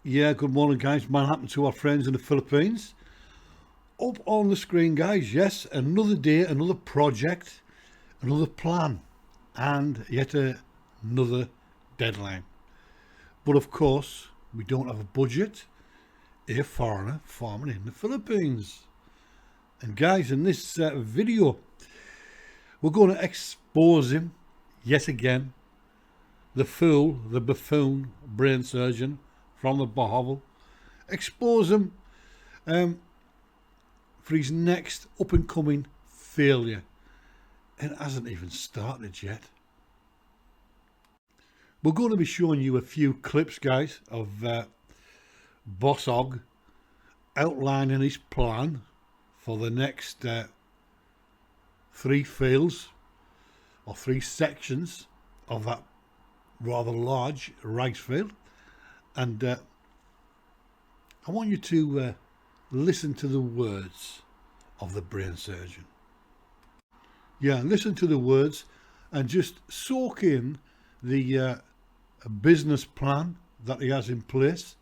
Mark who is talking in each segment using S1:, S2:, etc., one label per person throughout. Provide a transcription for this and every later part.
S1: Yeah, good morning, guys. Man happened to our friends in the Philippines. Up on the screen, guys. Yes, another day, another project, another plan, and yet another deadline. But of course, we don't have a budget. A foreigner farming in the Philippines. And guys, in this video, we're going to expose him yet again. The fool, the buffoon, brain surgeon from the Bosshog. Expose him for his next up and coming failure, and it hasn't even started yet. We're going to be showing you a few clips, guys, of Bosshog outlining his plan for the next 3 fields or 3 sections of that rather large rice field, and I want you to listen to the words of the brain surgeon. Yeah, listen to the words and just soak in the business plan that he has in place,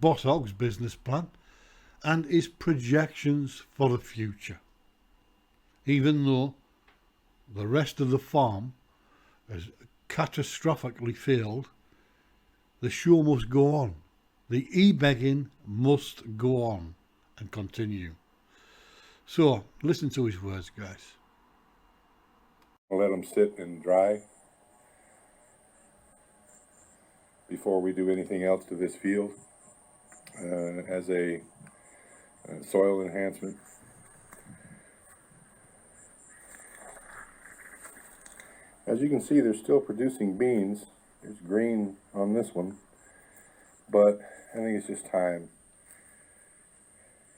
S1: Bosshog's business plan, and his projections for the future. Even though the rest of the farm has catastrophically failed, the show must go on. The e-begging must go on and continue. So, listen to his words, guys.
S2: I'll let them sit and dry before we do anything else to this field as a soil enhancement. As you can see, they're still producing beans. There's green on this one, but I think it's just time.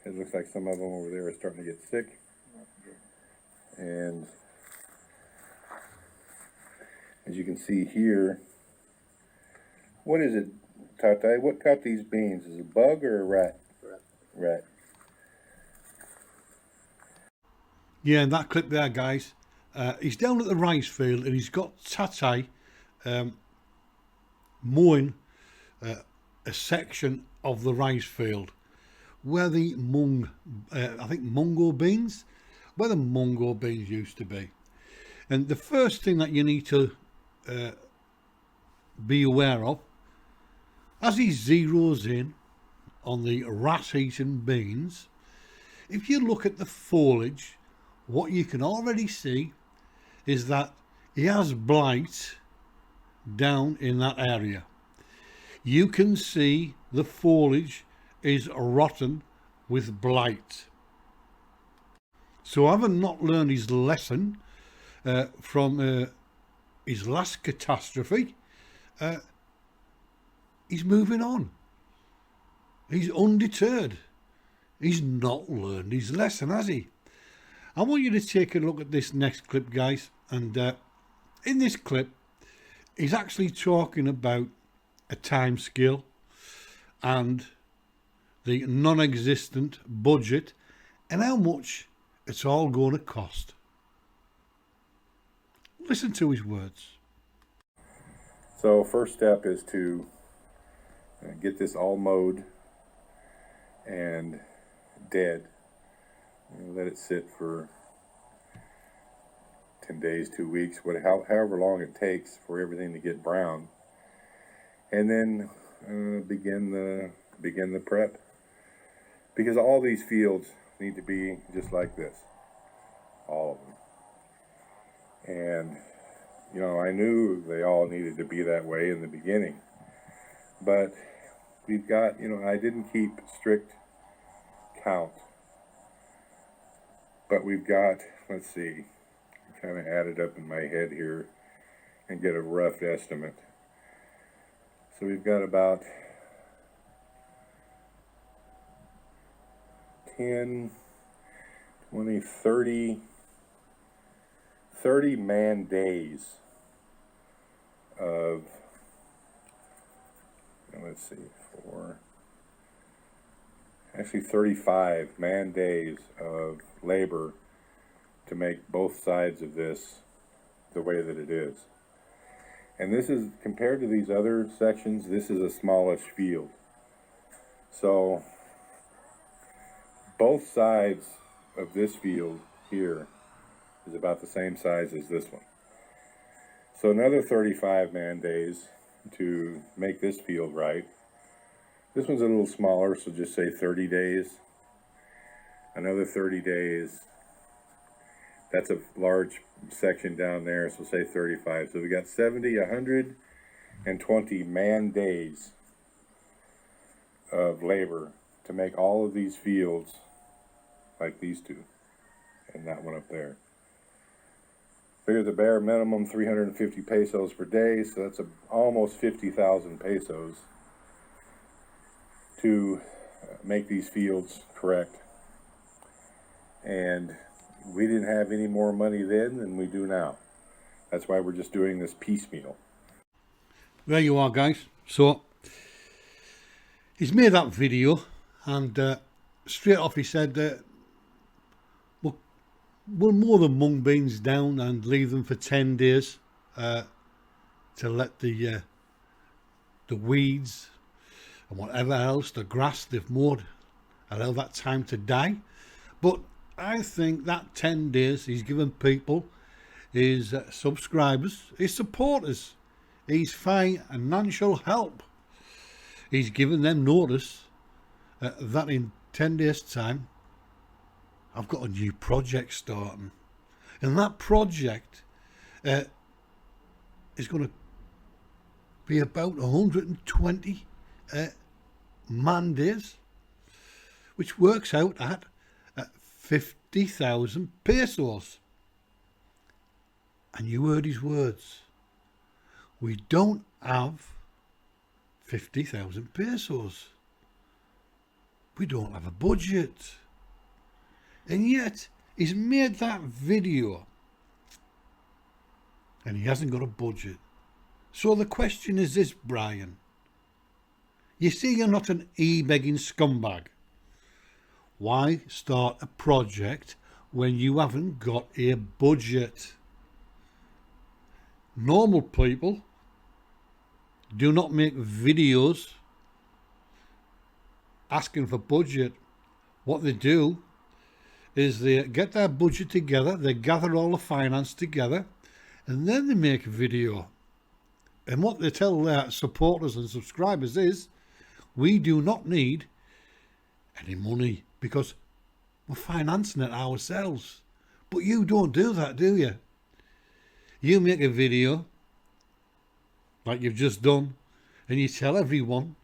S2: It looks like some of them over there are starting to get sick, and as you can see here, what is it, Tatai? What caught these beans? Is it a bug or a rat? Rat.
S1: Yeah, in that clip there, guys, he's down at the rice field and he's got Tatai mowing a section of the rice field where the I think mungo beans, where the mungo beans used to be. And the first thing that you need to be aware of, as he zeroes in on the rat-eaten beans, if you look at the foliage, what you can already see is that he has blight down in that area. You can see the foliage is rotten with blight. So having not learned his lesson from his last catastrophe, he's moving on. He's undeterred. He's not learned his lesson, has he? I want you to take a look at this next clip, guys, and in this clip he's actually talking about a time scale and the non-existent budget and how much it's all going to cost. Listen to his words.
S2: So first step is to get this all mowed and dead. Let it sit for 10 days, 2 weeks, however long it takes for everything to get brown, and then begin the prep, because all these fields need to be just like this, all of them. And you know, I knew they all needed to be that way in the beginning, but we've got, you know, I didn't keep strict count, but we've got, let's see, kind of add it up in my head here and get a rough estimate. So we've got about 10, 20, 30 man days of, let's see, actually 35 man days of labor to make both sides of this the way that it is. And this is, compared to these other sections, this is a smallish field. So both sides of this field here is about the same size as this one. So another 35 man days to make this field right. This one's a little smaller, so just say 30 days. Another 30 days. That's a large section down there, so say 35. So we got 70, 120 man days of labor to make all of these fields like these two and that one up there. Figure the bare minimum 350 pesos per day, so that's almost 50,000 pesos to make these fields correct. And we didn't have any more money then than we do now. That's why we're just doing this piecemeal.
S1: There you are, guys. So he's made that video, and straight off he said we'll mow the mung beans down and leave them for 10 days to let the weeds and whatever else, the grass they've mowed, allow that time to die. But I think that 10 days he's given people, his subscribers, his supporters, his financial help. He's given them notice that in 10 days time I've got a new project starting, and that project is going to be about 120 man days, which works out at 50,000 pesos. And you heard his words. We don't have 50,000 pesos. We don't have a budget. And yet, he's made that video and he hasn't got a budget. So the question is this, Brian. You see, you're not an e-begging scumbag. Why start a project when you haven't got a budget? Normal people do not make videos asking for budget. What they do is they get their budget together, they gather all the finance together, and then they make a video. And what they tell their supporters and subscribers is, we do not need any money because we're financing it ourselves. But you don't do that, do you? You make a video like you've just done, and you tell everyone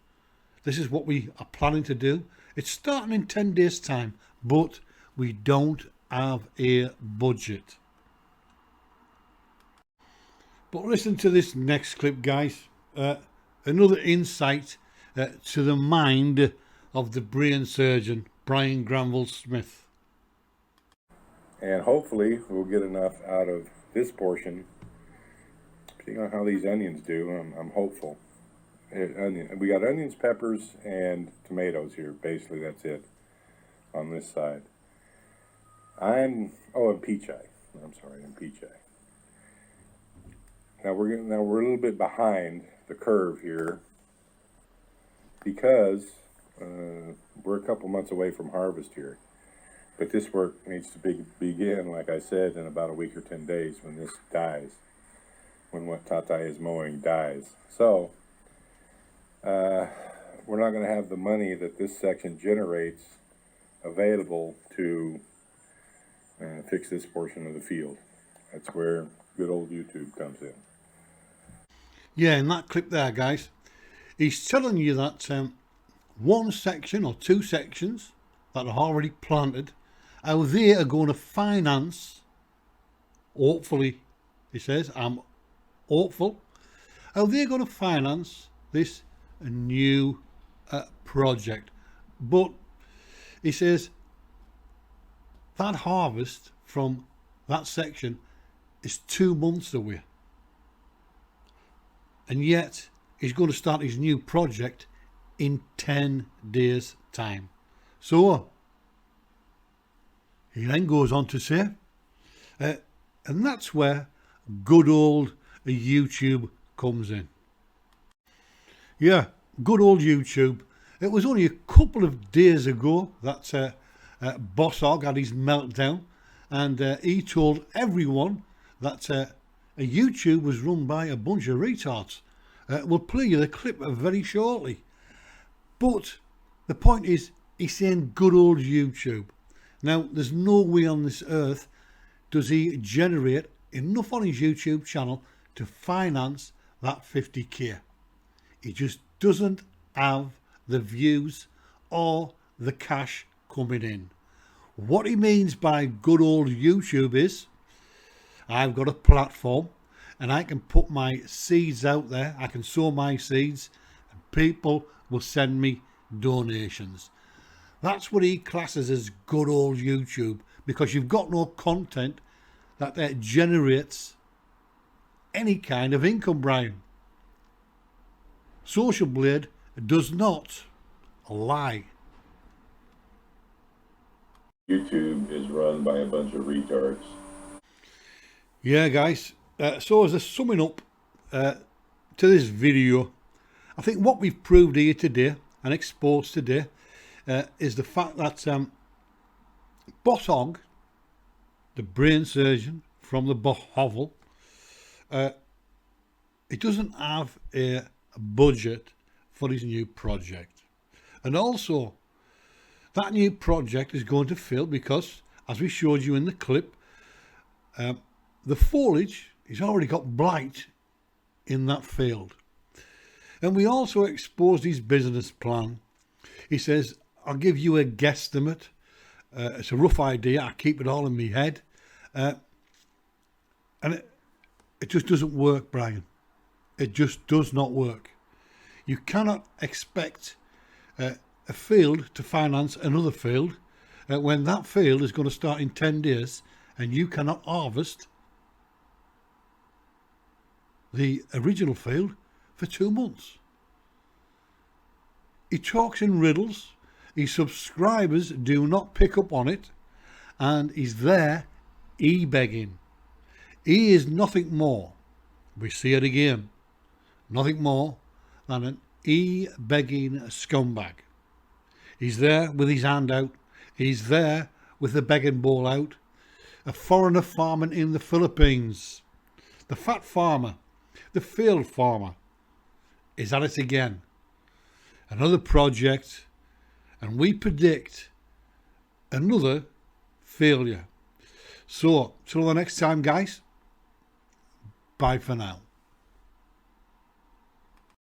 S1: this is what we are planning to do. It's starting in 10 days time, but we don't have a budget. But listen to this next clip, guys. Another insight to the mind of the brain surgeon, Brian Granville Smith.
S2: And hopefully we'll get enough out of this portion. Depending on how these onions do, I'm hopeful. We got onions, peppers, and tomatoes here. Basically, that's it on this side. And peach eye. I'm sorry, and peach eye. Now we're a little bit behind the curve here because we're a couple months away from harvest here. But this work needs to begin, like I said, in about a week or 10 days when this dies, when what Tata is mowing dies. So we're not going to have the money that this section generates available to fix this portion of the field. That's where good old YouTube comes in.
S1: Yeah, in that clip there, guys, he's telling you that one section or two sections that are already planted, how they are going to finance, hopefully, he says, I'm hopeful, how they're going to finance this new project. But he says that harvest from that section is 2 months away, and yet he's going to start his new project in 10 days time. So he then goes on to say, and that's where good old YouTube comes in. Yeah, good old YouTube. It was only a couple of days ago that Bosshog had his meltdown, and he told everyone that a YouTube was run by a bunch of retards. We'll play you the clip very shortly. But the point is, he's saying good old YouTube. Now, there's no way on this earth does he generate enough on his YouTube channel to finance that 50k. He just doesn't have the views or the cash coming in. What he means by good old YouTube is, I've got a platform and I can put my seeds out there, I can sow my seeds, and people will send me donations. That's what he classes as good old YouTube, because you've got no content that generates any kind of income, Brian. Social Blade does not lie.
S2: YouTube is run by a bunch of retards.
S1: Yeah, guys. So as a summing up to this video, I think what we've proved here today and exposed today is the fact that Bosshog, the brain surgeon from the hovel, he doesn't have a budget for his new project. And also, that new project is going to fail because, as we showed you in the clip, the foliage, he's already got blight in that field. And we also exposed his business plan. He says, I'll give you a guesstimate. It's a rough idea. I keep it all in my head. And it just doesn't work, Brian. It just does not work. You cannot expect a field to finance another field when that field is going to start in 10 days and you cannot harvest the original field for 2 months. He talks in riddles. His subscribers do not pick up on it, and he's there e-begging. He is nothing more, we see it again, nothing more than an e-begging scumbag. He's there with his hand out. He's there with the begging bowl out. A foreigner farming in the Philippines. The fat farmer, the field farmer, is at it again. Another project, and we predict another failure. So, till the next time, guys, bye for now.